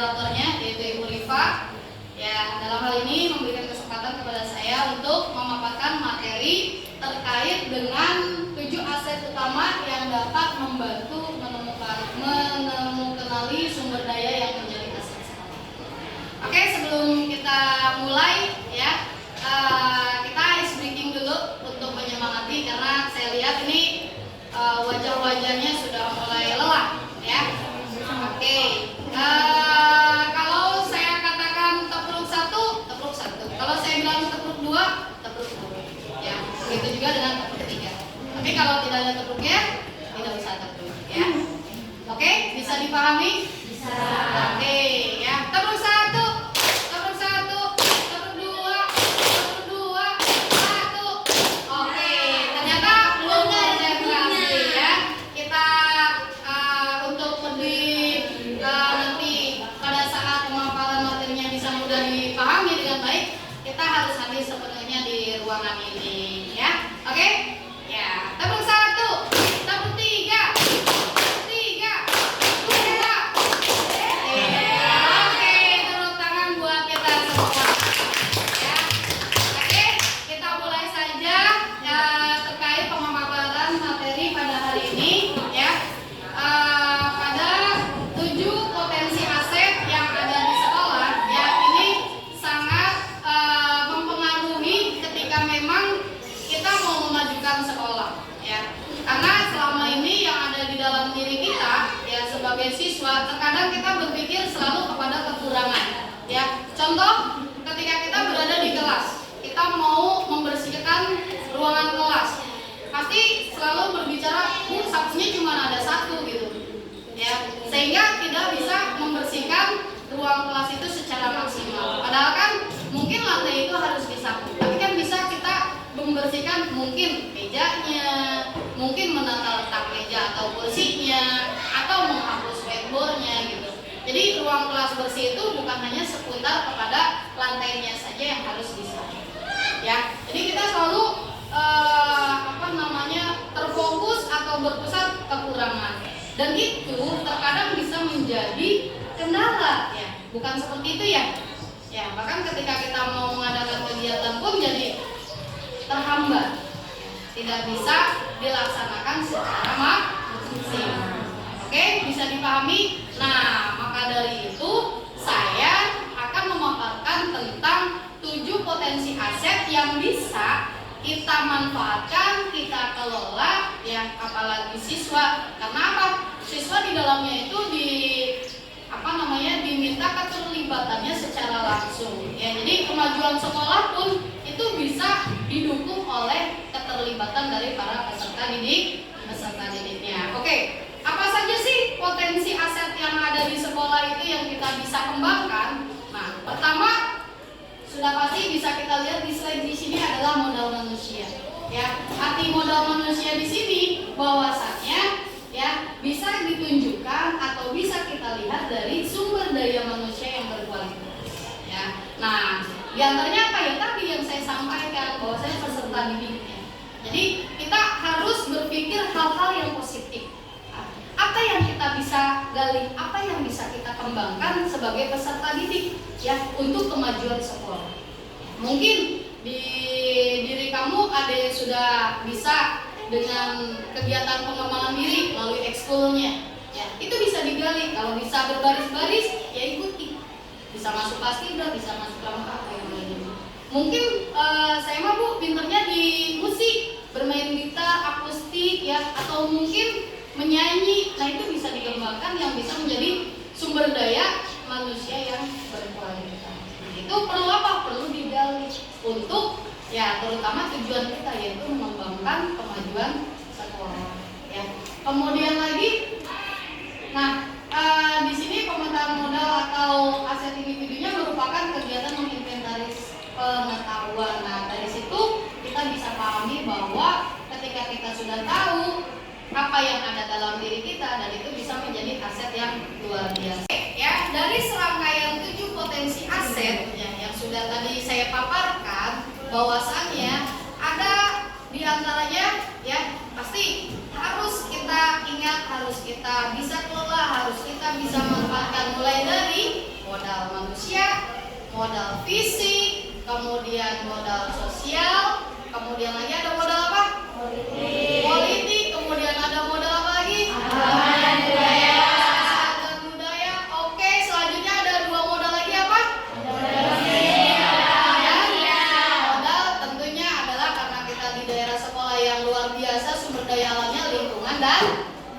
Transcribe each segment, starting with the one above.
moderatornya, yaitu Ibu Rifa. Ya, dalam hal ini memberikan kesempatan kepada saya untuk memaparkan materi terkait dengan 7 aset utama yang dapat membantu mengenali sumber daya yang menjadi aset sekolah. Oke, sebelum kita mulai ya, kita ice breaking dulu untuk menyemangati, karena saya lihat ini wajah-wajahnya sudah mulai lelah ya. Oke, kalau saya katakan tepruk satu, kalau saya bilang tepruk dua, tepruk ya. Begitu juga dengan tepruk ketiga. Tapi kalau tidak ada tepruknya, tidak usah tepruk ya. Oke, bisa dipahami? Bisa. Oke ya, tepruk satu, tepruk satu, tepruk dua, satu. Oke, ternyata belum konsentrasi ya. Kita untuk lebih nanti pada saat pemaparan materinya bisa mudah dipahami dengan baik, kita harus hadir sepenuhnya di ruangan ini ya. Oke? Ya, tepruk satu, tepruk tiga, dua. Oke, tepuk tangan buat kita semua ya. Oke, kita mulai saja ya, terkait pemaparan materi pada hari ini ya. Pada 7 potensi aset yang ada di sekolah ya, ini sangat mempengaruhi ketika memang kita mau memajukan sekolah ya. Karena selama ini yang ada di dalam diri kita ya sebagai siswa, terkadang kita berpikir selalu kepada kekurangan ya. Contoh, ketika kita berada di kelas, kita mau membersihkan ruangan kelas, pasti selalu berbicara, saksinya cuma ada satu gitu ya, sehingga tidak bisa membersihkan ruang kelas itu secara maksimal. Padahal kan mungkin lantai itu harus disapu, tapi kan bisa kita membersihkan mungkin mejanya, mungkin menata letak meja atau kursinya, atau menghapus whiteboardnya gitu. Jadi ruang kelas bersih itu bukan hanya seputar kepada lantainya saja yang harus disapu ya. Jadi kita selalu terfokus atau berpusat kekurangan, dan itu terkadang bisa menjadi kendala ya. Bukan seperti itu ya. Ya, bahkan ketika kita mau mengadakan kegiatan pun jadi terhambat, tidak bisa dilaksanakan secara maksimal. Oke, bisa dipahami? Nah, maka dari itu saya akan memaparkan tentang 7 potensi aset yang bisa kita manfaatkan, kita kelola ya, apalagi siswa. Karena apa? Siswa di dalamnya itu diminta keterlibatannya secara langsung ya. Jadi kemajuan sekolah pun itu bisa didukung oleh keterlibatan dari para peserta didiknya. Oke, apa saja sih potensi aset yang ada di sekolah itu yang kita bisa kembangkan? Nah, pertama sudah pasti bisa kita lihat di slide di sini adalah modal manusia. Ya, arti modal manusia di sini bahwasannya ya bisa ditunjukkan atau bisa kita lihat dari sumber daya manusia yang berkualitas. Ya, nah diantaranya apa ya tadi yang saya sampaikan bahwa saya peserta didiknya. Jadi kita harus berpikir hal-hal yang positif. Apa yang kita bisa gali, apa yang bisa kita kembangkan sebagai peserta didik ya untuk kemajuan sekolah. Mungkin di diri kamu ada yang sudah bisa dengan kegiatan pengembangan diri melalui ekskulnya ya, itu bisa digali. Kalau bisa berbaris-baris ya ikuti, bisa masuk paskibra, bisa masuk pramuka yang lainnya. Mungkin saya mah Bu pinternya di musik, bermain gitar, akustik ya, atau mungkin menyanyi. Nah, itu bisa dikembangkan yang bisa menjadi sumber daya manusia yang berkualitas. Itu perlu apa? Perlu digali untuk ya terutama tujuan kita, yaitu mengembangkan kemajuan sekolah ya. Kemudian lagi, nah di sini pemetaan modal atau aset individunya merupakan kegiatan menginventaris pengetahuan. Nah, dari situ kita bisa pahami bahwa ketika kita sudah tahu apa yang ada dalam diri kita, dan itu bisa menjadi aset yang luar biasa ya. Dari serangkaian 7 potensi aset ya, yang sudah tadi saya paparkan, bahwasannya ada di antaranya ya, pasti harus kita ingat, harus kita bisa kelola, harus kita bisa manfaatkan, mulai dari modal fisik, kemudian modal sosial, kemudian lagi ada modal apa? Politik, kemudian ada modal apa lagi? Budaya. Oke, selanjutnya ada 2 modal lagi apa? Modal tentunya adalah karena kita di daerah sekolah yang luar biasa, sumber daya alamnya, lingkungan dan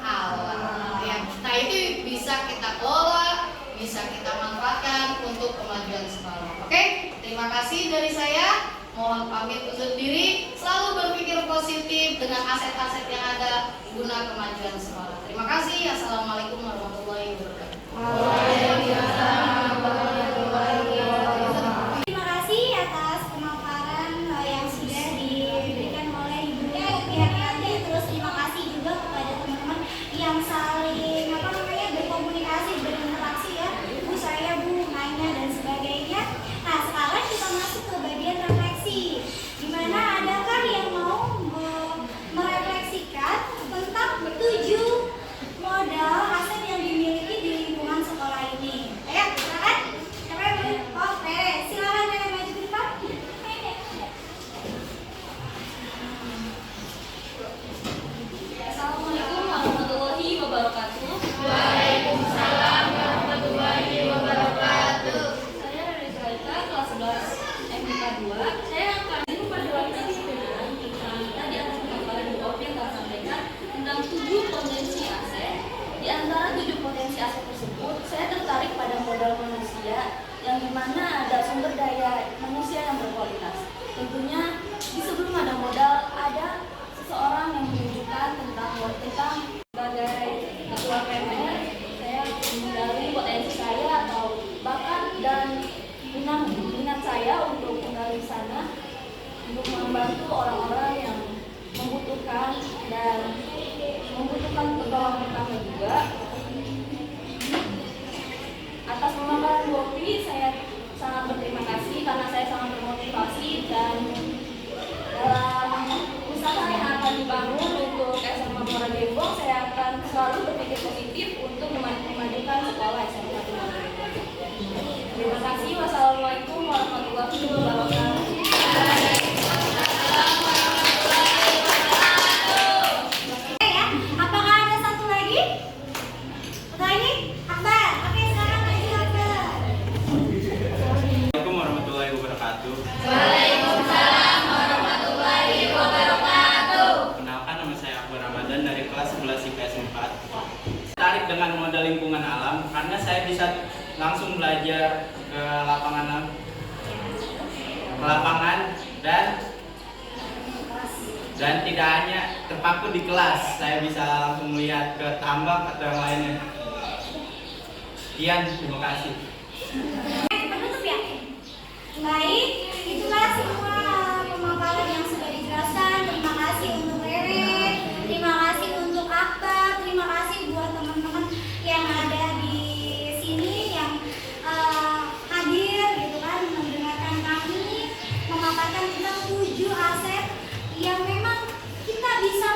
alam. Ya. Nah, itu bisa kita kelola, bisa kita manfaatkan untuk kemajuan sekolah. Oke, terima kasih dari saya. Mohon pamit undur diri. Selalu berpikir positif dengan aset-aset yang ada guna kemajuan sekolah. Terima kasih. Assalamualaikum warahmatullahi wabarakatuh. Terima kasih atas pemaparan yang sudah diberikan oleh Ibu Herianti. Terus terima kasih juga kepada teman-teman yang saling berkomunikasi, berinteraksi ya. Bu, saya Bu, nanya dan sebagainya. Nah, sekarang kita masuk ke bagian refleksi. Di mana adakah yang mau merefleksikan tentang 7 modal aset yang dimiliki di lingkungan sekolah ini? Ayo, silakan. Siapa yang mau? Oh, Rere. Silakan Rere maju ke depan. Assalamualaikum warahmatullahi wabarakatuh. Waalaikumsalam warahmatullahi wabarakatuh. Saya Rere Zulaika, kelas 11 MK 2. Saya akan pada waktu dengan tadi atas pemaparan Bu Opi yang telah sampaikan tentang 7 potensi aset. Di antara 7 potensi aset tersebut, saya tertarik pada modal manusia yang dimana ada sumber daya manusia yang berkualitas. Tentunya di sebelum ada modal ada seseorang yang menunjukkan tentang sebagai ketua PMR, saya menggali potensi saya atau bakat dan minat saya untuk tinggal di sana untuk membantu orang-orang yang membutuhkan dan membutuhkan pertolongan pertama juga. Atas pemaparan Bu Opi, saya sangat berterima kasih karena saya sangat termotivasi dan dalam usaha yang akan dibangun untuk SMA Muara Gembong, saya akan selalu berpikir positif untuk memajukan sekolah SMA Muara Gembong. Terima kasih. Wassalamualaikum warahmatullahi wabarakatuh. Ya, apakah ada satu lagi? Satu lagi? Akbar. Oke, sekarang lagi Akbar. Assalamualaikum warahmatullahi wabarakatuh. Waalaikumsalam warahmatullahi wabarakatuh. Kenalkan, nama saya Akbar Ramadan dari kelas 11 IPS 4. Tertarik dengan modal lingkungan alam karena saya bisa langsung belajar ke lapangan dan tidak hanya terpaku di kelas, saya bisa langsung melihat ke tambak atau yang lainnya. Sekian, terima kasih. Penutup ya? Baik, itulah semua pemaparan yang sudah dijelaskan. Terima kasih untuk Rere, terima kasih untuk Akbar, terima kasih buat teman-teman yang ada di sini yang hadir gitu kan, mendengarkan kami memaparkan tentang 7 aset yang memang kita bisa